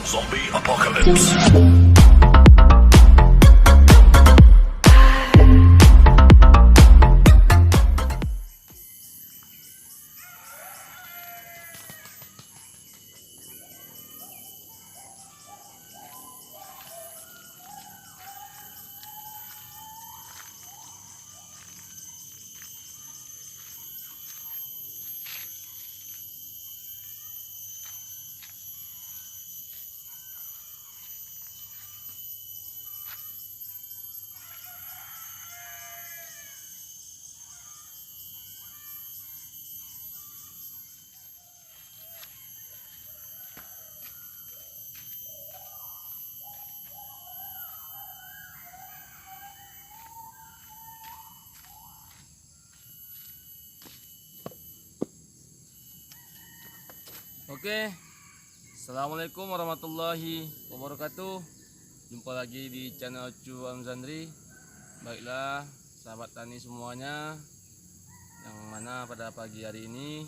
Zombie Apocalypse. Oke, assalamualaikum warahmatullahi wabarakatuh. Jumpa lagi di channel Cu Alzandri. Baiklah, sahabat tani semuanya, yang mana pada pagi hari ini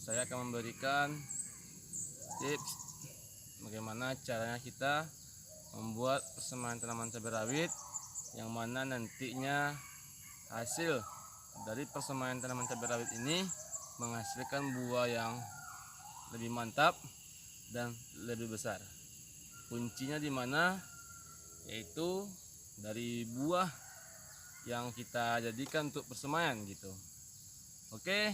saya akan memberikan tips bagaimana caranya kita membuat persemaian tanaman cabai rawit, yang mana nantinya hasil dari persemaian tanaman cabai rawit ini menghasilkan buah yang lebih mantap dan lebih besar. Kuncinya di mana? Yaitu dari buah yang kita jadikan untuk persemaian gitu. Oke.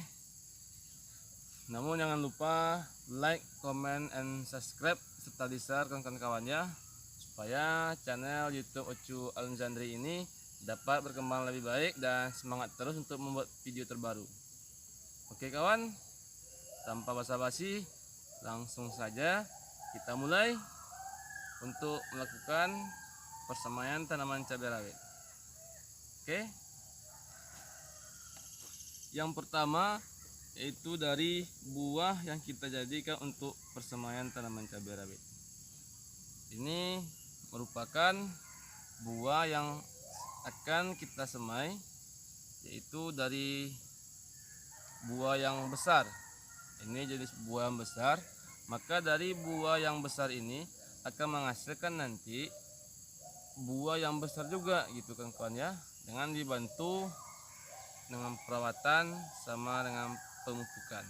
Namun jangan lupa like, comment, and subscribe serta di-share ke kawan-kawannya supaya channel YouTube Cu Alzandri ini dapat berkembang lebih baik dan semangat terus untuk membuat video terbaru. Oke kawan, tanpa basa-basi, langsung saja kita mulai untuk melakukan persemaian tanaman cabai rawit. Oke. Yang pertama yaitu dari buah yang kita jadikan untuk persemaian tanaman cabai rawit. Ini merupakan buah yang akan kita semai, yaitu dari buah yang besar. Ini jenis buah yang besar, maka dari buah yang besar ini akan menghasilkan nanti buah yang besar juga gitu kan kawan ya, dengan dibantu dengan perawatan sama dengan pemupukan.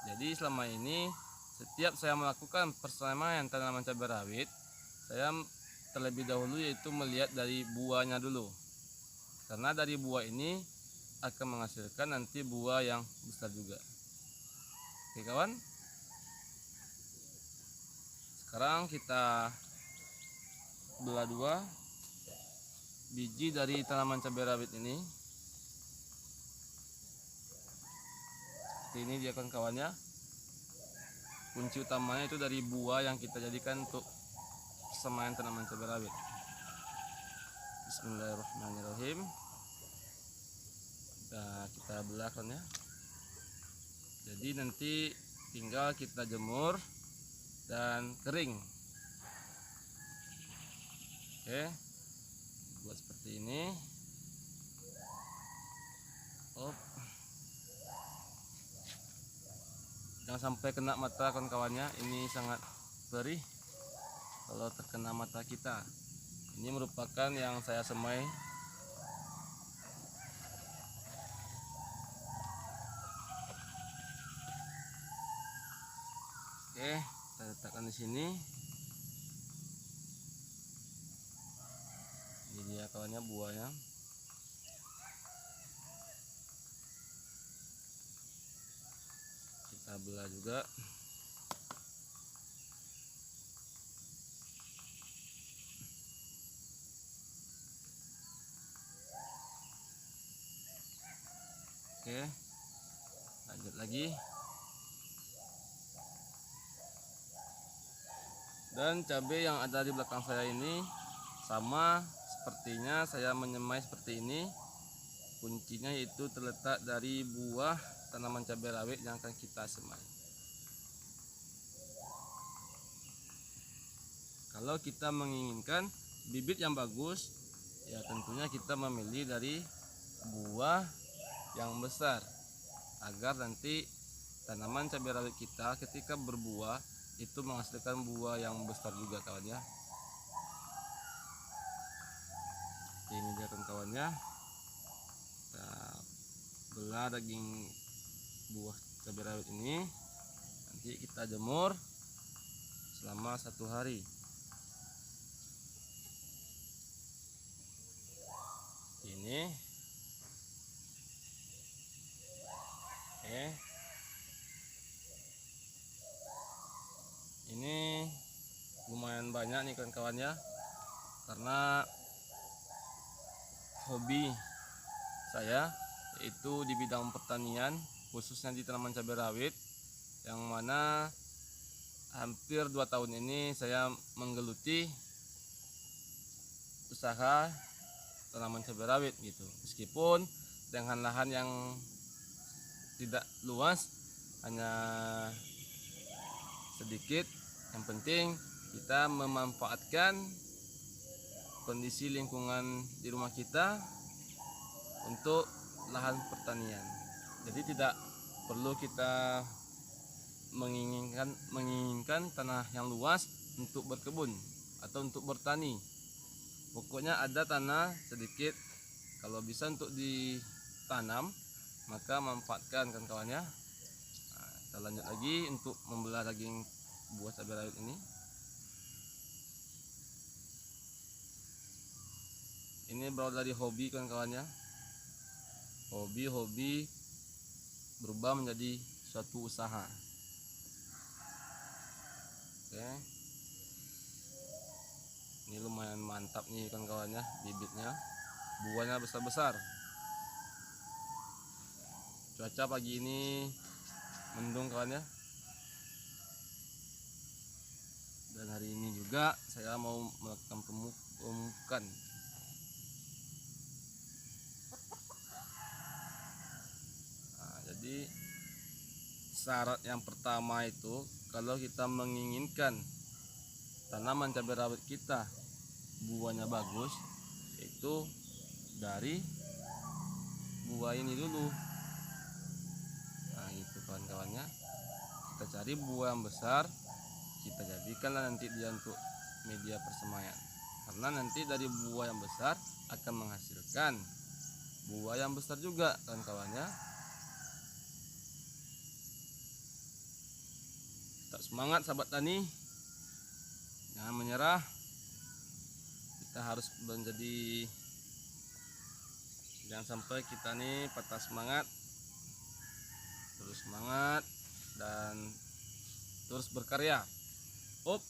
Jadi selama ini setiap saya melakukan persemaian tanaman cabai rawit, saya terlebih dahulu yaitu melihat dari buahnya dulu, karena dari buah ini akan menghasilkan nanti buah yang besar juga. Oke kawan, sekarang kita belah dua biji dari tanaman cabai rawit ini. Seperti ini dia kan kawannya. Kunci utamanya itu dari buah yang kita jadikan untuk persemaian tanaman cabai rawit. Bismillahirrahmanirrahim. Nah, kita belah kan ya. Jadi nanti tinggal kita jemur dan kering. Oke, buat seperti ini. Jangan sampai kena mata kawan-kawannya, ini sangat perih kalau terkena mata kita. Ini merupakan yang saya semai. Oke, kita letakkan di sini. Ini dia kawannya buahnya. Kita belah juga. Oke, lanjut lagi. Dan cabai yang ada di belakang saya ini sama sepertinya saya menyemai seperti ini. Kuncinya yaitu terletak dari buah tanaman cabai rawit yang akan kita semai. Kalau kita menginginkan bibit yang bagus, ya tentunya kita memilih dari buah yang besar, agar nanti tanaman cabai rawit kita ketika berbuah itu menghasilkan buah yang besar juga kawan ya. Ini dia kawan-kawannya, kita belah daging buah cabai rawit ini, nanti kita jemur selama 1 hari. Ini ini lumayan banyak nih kawan-kawan ya, karena hobi saya yaitu di bidang pertanian, khususnya di tanaman cabai rawit, yang mana hampir 2 tahun ini saya menggeluti usaha tanaman cabai rawit gitu. Meskipun dengan lahan yang tidak luas, hanya sedikit, yang penting kita memanfaatkan kondisi lingkungan di rumah kita untuk lahan pertanian. Jadi tidak perlu kita menginginkan tanah yang luas untuk berkebun atau untuk bertani. Pokoknya ada tanah sedikit, kalau bisa untuk ditanam maka manfaatkan kawan-kawannya. Nah, kita lanjut lagi untuk membelah daging buah cabai rawit ini. Ini berawal dari hobi kawan-kawannya. Hobi berubah menjadi suatu usaha. Oke. Ini lumayan mantap nih kawan-kawannya, bibitnya. Buahnya besar-besar. Cuaca pagi ini mendung kawan ya. Dan hari ini juga saya mau melakukan pemupukan. Jadi syarat yang pertama itu, kalau kita menginginkan tanaman cabai rawit kita buahnya bagus, itu dari buah ini dulu. Nah itu kawan-kawannya, kita cari buah yang besar, kita jadikanlah nanti dia untuk media persemaian. Karena nanti dari buah yang besar akan menghasilkan buah yang besar juga kawan-kawannya. Tak semangat sahabat tani, jangan menyerah. Kita harus menjadi, jangan sampai kita nih patah semangat. Terus semangat dan terus berkarya. Up.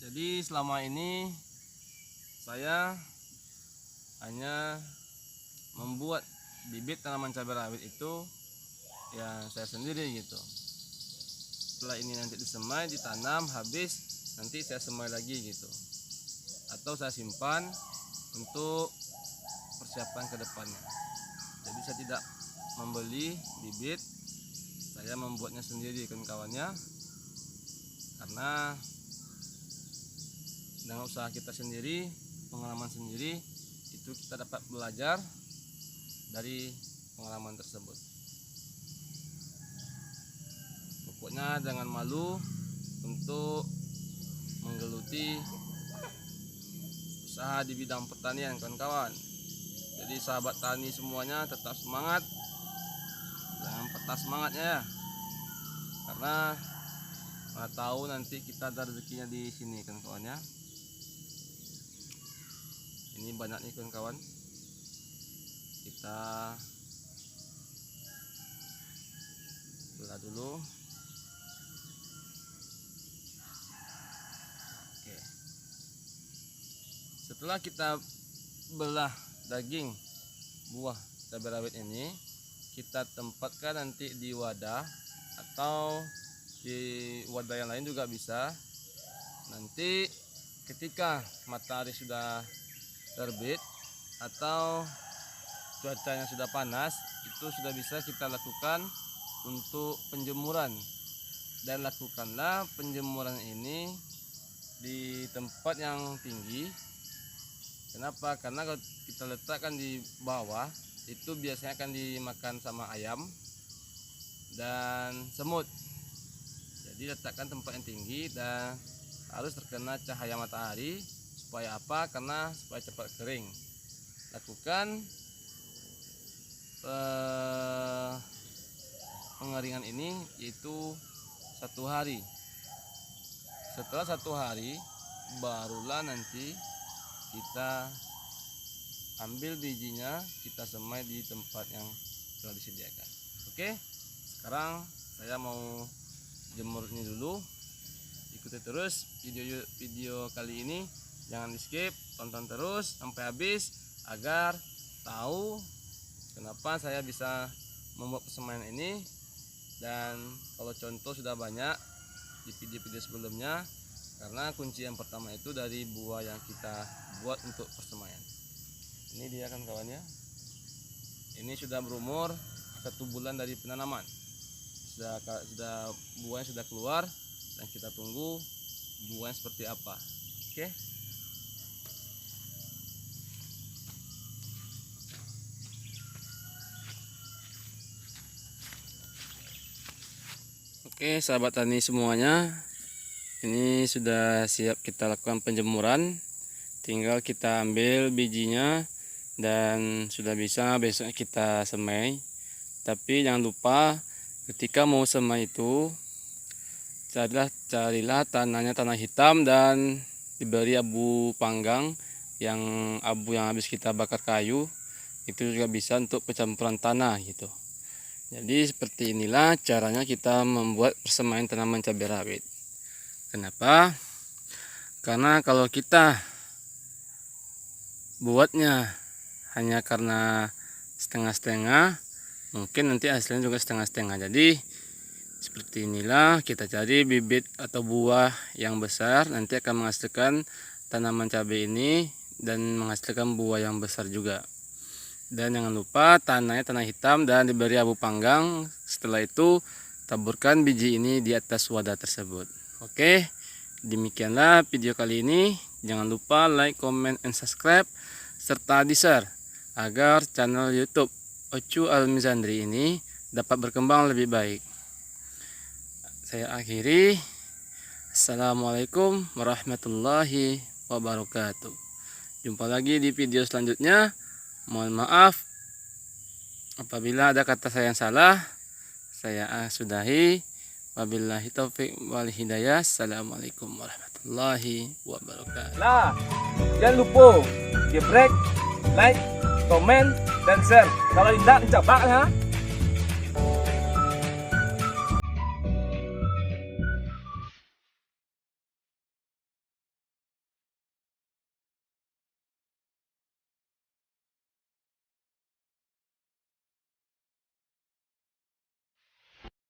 Jadi selama ini saya hanya membuat bibit tanaman cabai rawit itu ya saya sendiri gitu. Setelah ini nanti disemai, ditanam, habis nanti saya semai lagi gitu. Atau saya simpan untuk persiapan ke depannya. Jadi saya tidak membeli bibit, saya membuatnya sendiri kawan-kawannya. Karena dengan usaha kita sendiri, pengalaman sendiri, itu kita dapat belajar dari pengalaman tersebut. Pokoknya jangan malu untuk menggeluti usaha di bidang pertanian kawan-kawan. Jadi sahabat tani semuanya tetap semangat, jangan patah semangatnya ya. Karena mana tahu nanti kita ada rezekinya di sini kawan-kawannya. Ini banyak nih kawan-kawan, kita belah dulu. Oke. Setelah kita belah daging buah cabai rawit ini, kita tempatkan nanti di wadah atau di wadah yang lain juga bisa. Nanti ketika matahari sudah terbit atau cuacanya sudah panas, itu sudah bisa kita lakukan untuk penjemuran. dan lakukanlah penjemuran ini di tempat yang tinggi. Kenapa? Karena kalau kita letakkan di bawah itu biasanya akan dimakan sama ayam dan semut. Jadi letakkan tempat yang tinggi dan harus terkena cahaya matahari. Supaya apa? Karena supaya cepat kering. Lakukan pengeringan ini yaitu 1 hari. Setelah 1 hari barulah nanti kita ambil bijinya, kita semai di tempat yang telah disediakan. Oke, sekarang saya mau jemur ini dulu. Ikuti terus video kali ini, jangan di skip, tonton terus sampai habis agar tahu kenapa saya bisa membuat persemaian ini. Dan kalau contoh sudah banyak di video-video sebelumnya, karena kunci yang pertama itu dari buah yang kita buat untuk persemaian. Ini dia kan kawannya, ini sudah berumur 1 bulan dari penanaman, sudah buahnya sudah keluar dan kita tunggu buahnya seperti apa. Oke. Oke, sahabat tani semuanya, ini sudah siap kita lakukan penjemuran. Tinggal kita ambil bijinya dan sudah bisa besok kita semai. Tapi jangan lupa ketika mau semai itu carilah tanahnya tanah hitam dan diberi abu panggang, yang abu yang habis kita bakar kayu itu juga bisa untuk pencampuran tanah gitu. Jadi seperti inilah caranya kita membuat persemaian tanaman cabai rawit. Kenapa? Karena kalau kita buatnya hanya karena setengah-setengah, mungkin nanti hasilnya juga setengah-setengah. Jadi seperti inilah kita cari bibit atau buah yang besar, nanti akan menghasilkan tanaman cabai ini dan menghasilkan buah yang besar juga. Dan jangan lupa tanahnya tanah hitam dan diberi abu panggang. Setelah itu taburkan biji ini di atas wadah tersebut. Oke, demikianlah video kali ini. Jangan lupa like, comment, and subscribe serta di-share agar channel YouTube Ocu Al-Mizandri ini dapat berkembang lebih baik. Saya akhiri. Assalamualaikum warahmatullahi wabarakatuh. Jumpa lagi di video selanjutnya. Mohon maaf apabila ada kata saya yang salah. Saya sudahi. Wabillahi taufik wal hidayah. Assalamualaikum warahmatullahi wabarakatuh. Nah, jangan lupa geprek, like, komen, dan share. Kalau tidak, coba ya.